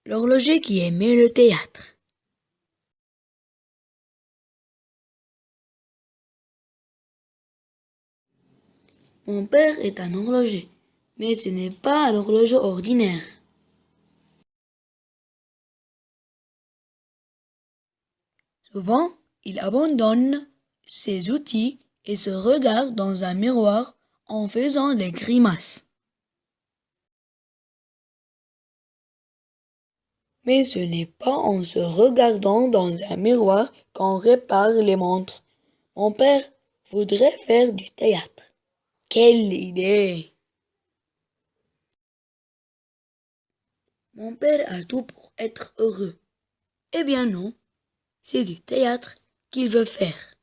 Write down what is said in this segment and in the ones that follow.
L'horloger qui aimait le théâtre. Mon père est un horloger, mais ce n'est pas un horloger ordinaire. Souvent, il abandonne ses outils et se regarde dans un miroir en faisant des grimaces. Mais ce n'est pas en se regardant dans un miroir qu'on répare les montres. Mon père voudrait faire du théâtre. Quelle idée! Mon père a tout pour être heureux. Eh bien non, c'est du théâtre qu'il veut faire.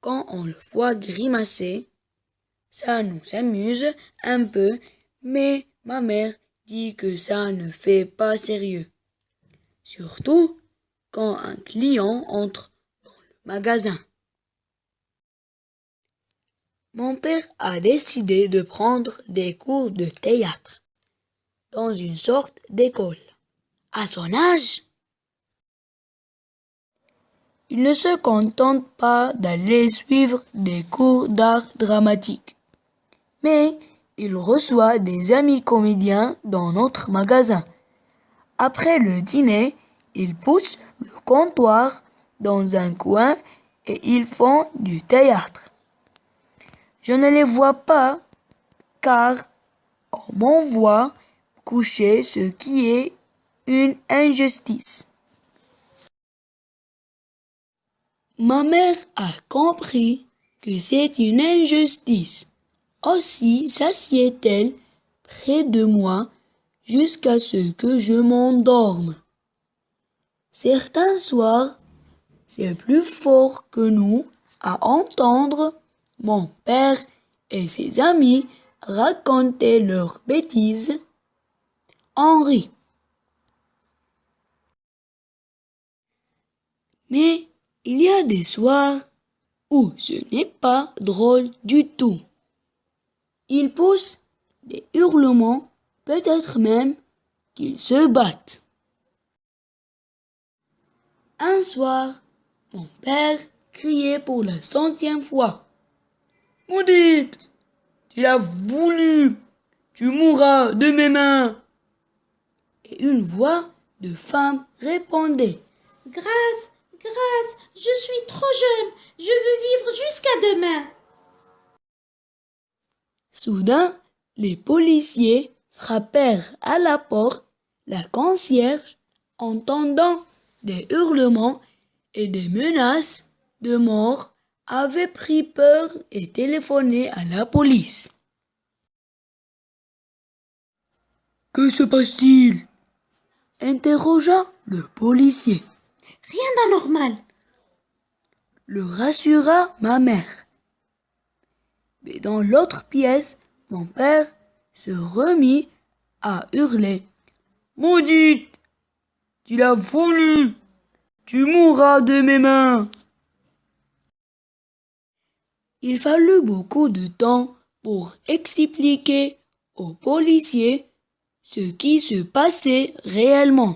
Quand on le voit grimacer, ça nous amuse un peu, mais ma mère dit que ça ne fait pas sérieux. Surtout quand un client entre dans le magasin. Mon père a décidé de prendre des cours de théâtre dans une sorte d'école. À son âge, il ne se contente pas d'aller suivre des cours d'art dramatique, mais il reçoit des amis comédiens dans notre magasin. Après le dîner, ils poussent le comptoir dans un coin et ils font du théâtre. Je ne les vois pas car on m'envoie coucher, ce qui est une injustice. Ma mère a compris que c'est une injustice. Aussi s'assied-elle près de moi jusqu'à ce que je m'endorme. Certains soirs, c'est plus fort que nous à entendre mon père et ses amis raconter leurs bêtises. On rit. Mais il y a des soirs où ce n'est pas drôle du tout. Ils poussent des hurlements, peut-être même qu'ils se battent. Un soir, mon père criait pour la 100e fois. « Maudite, tu l'as voulu, tu mourras de mes mains. » Et une voix de femme répondait. « Grâce, grâce, je suis trop jeune, je veux vivre jusqu'à demain. » Soudain, les policiers frappèrent à la porte. La concierge, entendant des hurlements et des menaces de mort, avait pris peur et téléphoné à la police. « Que se passe-t-il » interrogea le policier. « Rien d'anormal » le rassura ma mère. Mais dans l'autre pièce, mon père se remit à hurler. « Maudite, tu l'as voulu, tu mourras de mes mains. » Il fallut beaucoup de temps pour expliquer aux policiers ce qui se passait réellement.